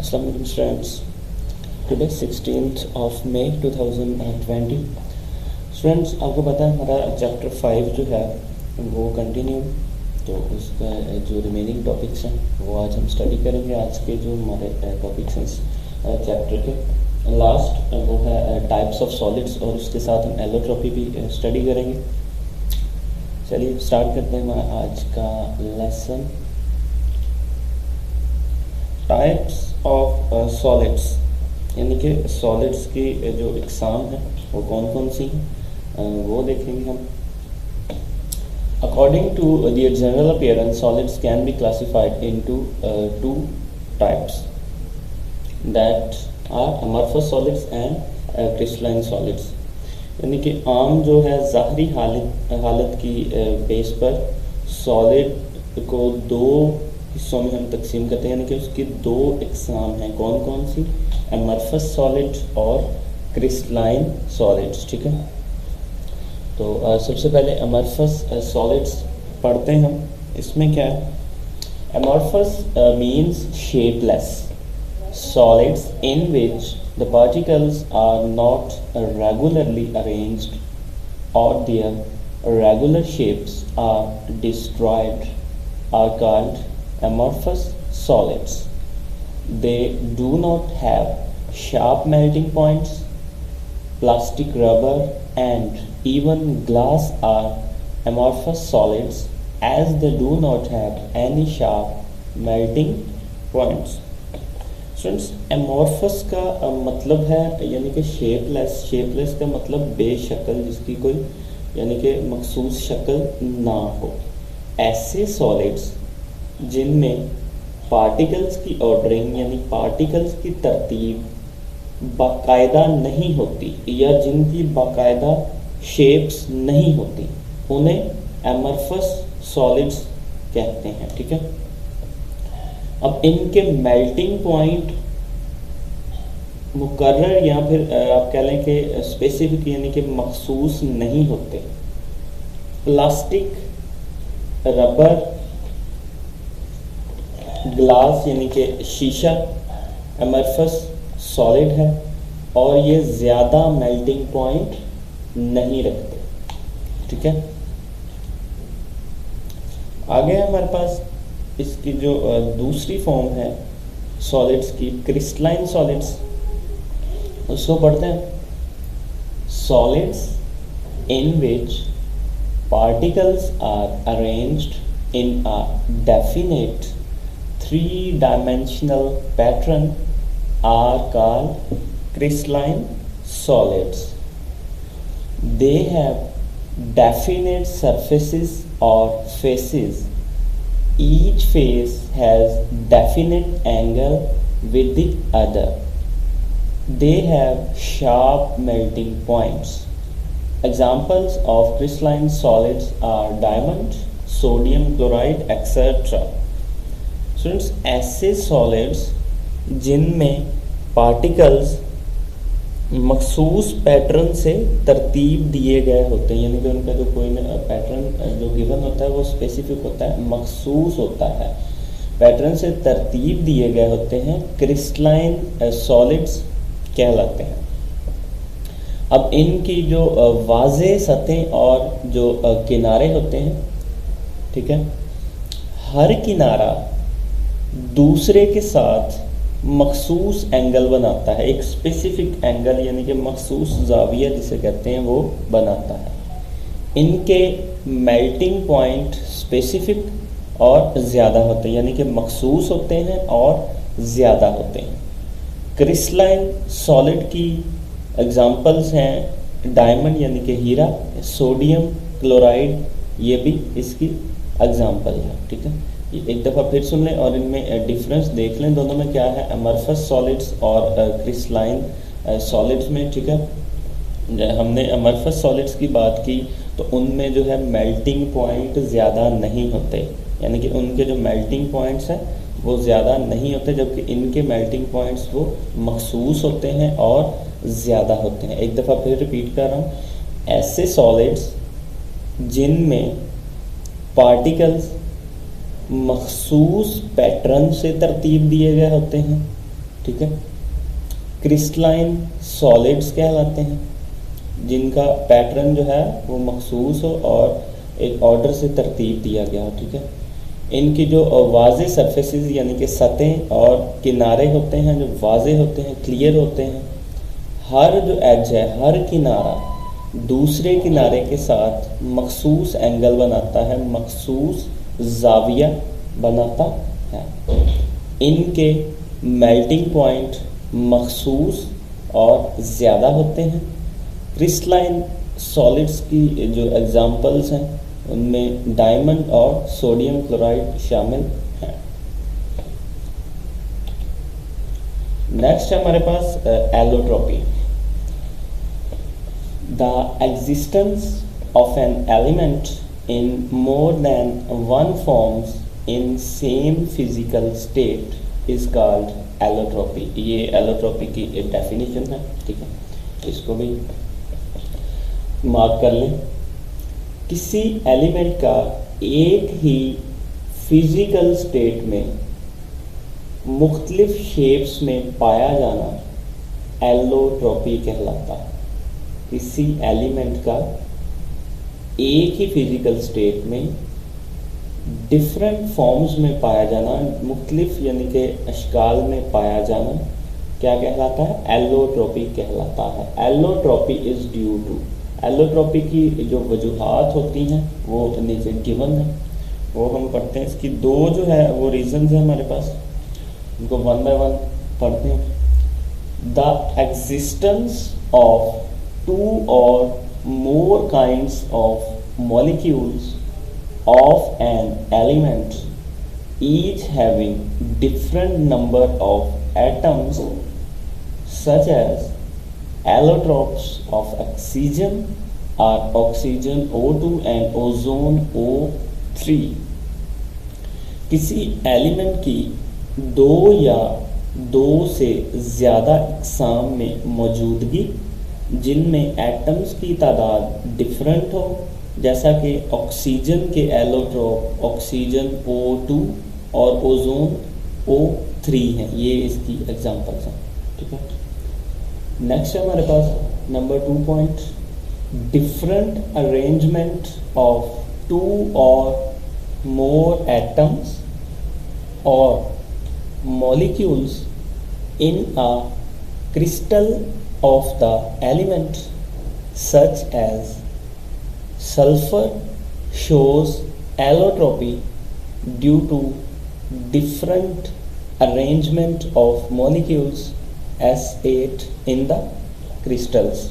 Assalamu alaikum students. Today 16th of May 2020. Students, आपको पता है हमारा चैप्टर 5 जो है वो कंटिन्यू, तो उसका जो रिमेनिंग टॉपिक्स हैं वो आज हम स्टडी करेंगे। आज के जो हमारे टॉपिक्स हैं चैप्टर के लास्ट वो है टाइप्स ऑफ सॉलिड्स, और उसके साथ हम एलोट्रॉपी भी स्टडी करेंगे। चलिए स्टार्ट करते हैं हमारा आज का लेसन। टाइप्स ऑफ सॉलिड्स, यानी कि सॉलिड्स की जो इकसाम है वो कौन कौन सी हैं वो देखेंगे हम। According to the general appearance, solids can be classified into two types that are amorphous solids and crystalline solids. यानी कि आम जो है ज़ाहरी हालत की बेस पर सॉलिड को दो हिस्सों में हम तकसीम करते हैं, यानी कि उसकी दो इकसाम हैं। कौन कौन सी? अमorphous सॉलिड्स और क्रिस्टलाइन सॉलिड्स। ठीक है, तो सबसे पहले अमorphous सॉलिड्स पढ़ते हैं हम। इसमें क्या है? Amorphous means shapeless solids in which the particles are not regularly arranged or their regular shapes are destroyed are called amorphous solids. They do not have sharp melting points. Plastic, rubber and even glass are amorphous solids as they do not have any sharp melting points. Students, amorphous का मतलब है यानी कि shapeless. Shapeless का मतलब बेशक्ल, जिसकी कोई यानी कि मखसूस शक्ल ना हो। ऐसे सॉलिड्स जिनमें पार्टिकल्स की ऑर्डरिंग यानी पार्टिकल्स की तरतीब बाकायदा नहीं होती या जिनकी बाकायदा शेप्स नहीं होती, उन्हें एमॉर्फस सॉलिड्स कहते हैं। ठीक है, अब इनके मेल्टिंग पॉइंट मुकर्रर या फिर आप कह लें कि स्पेसिफिक यानी कि मखसूस नहीं होते। प्लास्टिक, रबर, ग्लास यानी कि शीशा अमorphous सॉलिड है और ये ज़्यादा मेल्टिंग पॉइंट नहीं रखते। ठीक है, आगे हमारे पास इसकी जो दूसरी फॉर्म है सॉलिड्स की, क्रिस्टलाइन सॉलिड्स, उसको पढ़ते हैं। Solids in which particles are arranged in a definite 3-dimensional pattern are called crystalline solids. They have definite surfaces or faces. Each face has definite angle with the other. They have sharp melting points. Examples of crystalline solids are diamond, sodium chloride, etc. Students, ऐसे solids जिनमें particles मखसूस pattern से तरतीब दिए गए होते हैं, यानी कि उनका जो कोई पैटर्न जो गिवन होता है वो स्पेसिफिक होता है, मखसूस होता है, पैटर्न से तरतीब दिए गए होते हैं, क्रिस्टलाइन सॉलिड्स कहलाते हैं। अब इनकी जो वाज़े सतहें और जो किनारे होते हैं, ठीक है, हर किनारा दूसरे के साथ मखसूस एंगल बनाता है, एक स्पेसिफिक एंगल यानी कि मखसूस ज़ाविया जिसे कहते हैं वो बनाता है। इनके मेल्टिंग पॉइंट स्पेसिफिक और ज़्यादा होते हैं, यानी कि मखसूस होते हैं और ज़्यादा होते हैं। क्रिस्टलाइन सॉलिड की एग्जांपल्स हैं डायमंड यानी कि हीरा, सोडियम क्लोराइड, ये भी इसकी एग्जांपल है। ठीक है, एक दफ़ा फिर सुन लें और इनमें डिफरेंस देख लें दोनों में क्या है अमorphous सॉलिड्स और क्रिस्टलाइन सॉलिड्स में। ठीक है, हमने अमorphous सॉलिड्स की बात की तो उनमें जो है मेल्टिंग पॉइंट ज़्यादा नहीं होते, यानी कि उनके जो मेल्टिंग पॉइंट्स हैं वो ज़्यादा नहीं होते, जबकि इनके मेल्टिंग पॉइंट्स वो मखसूस होते हैं और ज़्यादा होते हैं। एक दफ़ा फिर रिपीट कर रहा हूँ, ऐसे सॉलिड्स जिनमें पार्टिकल्स मखसूस पैटर्न से तरतीब दिए गए होते हैं, ठीक है। क्रिस्टलाइन सॉलिड्स कहलाते हैं, जिनका पैटर्न जो है वो मखसूस हो और एक ऑर्डर से तरतीब दिया गया हो, ठीक है। इनकी जो वाज़े सरफेसेस यानी कि सतहें और किनारे होते हैं जो वाज़े होते हैं, क्लियर होते हैं। हर जो एज है, हर किनारा दूसरे किनारे के साथ मखसूस एंगल बनाता है, मखसूस जाविया बनाता है। इनके मेल्टिंग पॉइंट मखसूस और ज़्यादा होते हैं। क्रिस्टलाइन सॉलिड्स की जो एग्जांपल्स हैं उनमें डायमंड और सोडियम क्लोराइड शामिल हैं। नेक्स्ट है हमारे पास allotropy. The existence of an element in more than one forms in same physical state is called allotropy. ये एलोट्रोपी की एक डेफिनेशन है, ठीक है, इसको भी मार्क कर लें। किसी एलिमेंट का एक ही फिजिकल स्टेट में मुख्तलिफ शेप्स में पाया जाना एलोट्रोपी कहलाता है। किसी एलिमेंट का एक ही फिजिकल स्टेट में डिफरेंट फॉर्म्स में पाया जाना, मुख्तलिफ यानी कि अशकाल में पाया जाना क्या कहलाता है? एलोट्रोपी कहलाता है। Allotropy is due to, allotropy की जो वजूहात होती हैं वो नीचे गिवन है, वो हम पढ़ते हैं। इसकी दो जो है वो रीजंस हैं हमारे पास, उनको वन बाय वन पढ़ते हैं। The existence of two or more kinds of molecules of an element each having different number of atoms such as allotropes of oxygen are oxygen O2 and ozone O3। किसी element की दो या दो से ज़्यादा इकसाम में मौजूदगी जिनमें एटम्स की तादाद डिफरेंट हो, जैसा कि ऑक्सीजन के एलोट्रोप ऑक्सीजन O2 और ओजोन O3 हैं, ये इसकी एग्जांपल्स हैं, ठीक है। नेक्स्ट है हमारे पास number 2 point, different arrangement of two or more atoms or molecules in a crystal of the element such as sulfur shows allotropy due to different arrangement of molecules S8 in the crystals।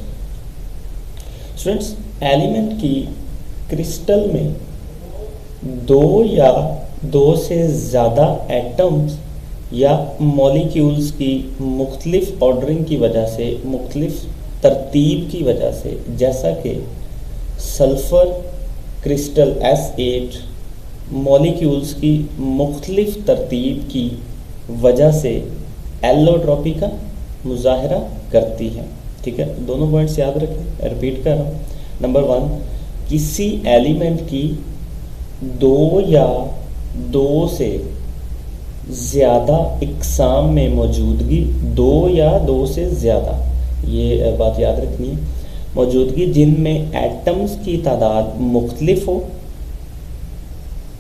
Students, element की crystal में दो या दो से ज़्यादा atoms या molecules की मुख्तलिफ ऑर्डरिंग की वजह से, मुख्तलिफ तरतीब की वजह से, जैसा कि सल्फ़र क्रिस्टल S8 मॉलिक्यूल्स की मुख्तलिफ तरतीब की वजह से एलोट्रोपी का मुजाहरा करती है, ठीक है। दोनों पॉइंट्स याद रखें, रिपीट कर रहा हूँ। नंबर 1, किसी एलिमेंट की दो या दो से ज़्यादा इकसाम में मौजूदगी, दो या दो से ज़्यादा, ये बात याद रखनी है, मौजूदगी जिनमें एटम्स की तादाद मुख्तलिफ हो,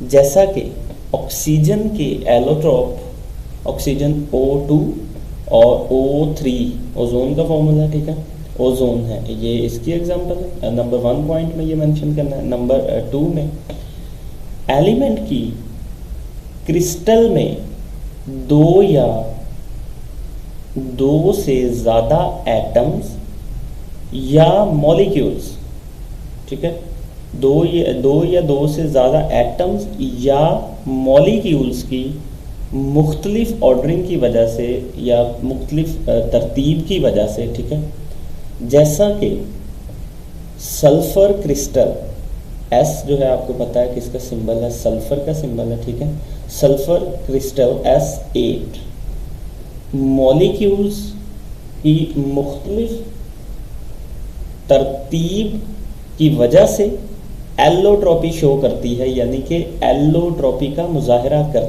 जैसा कि ऑक्सीजन के एलोट्रोप ऑक्सीजन O2 और O3 ओजोन का फॉर्मूला, ठीक है, ओजोन है, ये इसकी एग्जांपल है। नंबर 1 पॉइंट में ये मेंशन करना है। नंबर 2 में एलिमेंट की क्रिस्टल में दो या दो से ज़्यादा एटम्स या मॉलिक्यूल्स, ठीक है, दो या दो से ज़्यादा एटम्स या मॉलिक्यूल्स की मुख्तलिफ ऑर्डरिंग की वजह से या मुख्तलिफ तरतीब की वजह से, ठीक है, जैसा कि सल्फ़र क्रिस्टल S जो है आपको पता है किसका सिंबल है, सल्फ़र का सिंबल है, ठीक है। सल्फ़र क्रिस्टल S8 मॉलिक्यूल्स की मुख्तलिफ तरतीब की वजह से एलोट्रोपी शो करती है, यानी कि एलोट्रोपी का मुजाहरा करती है।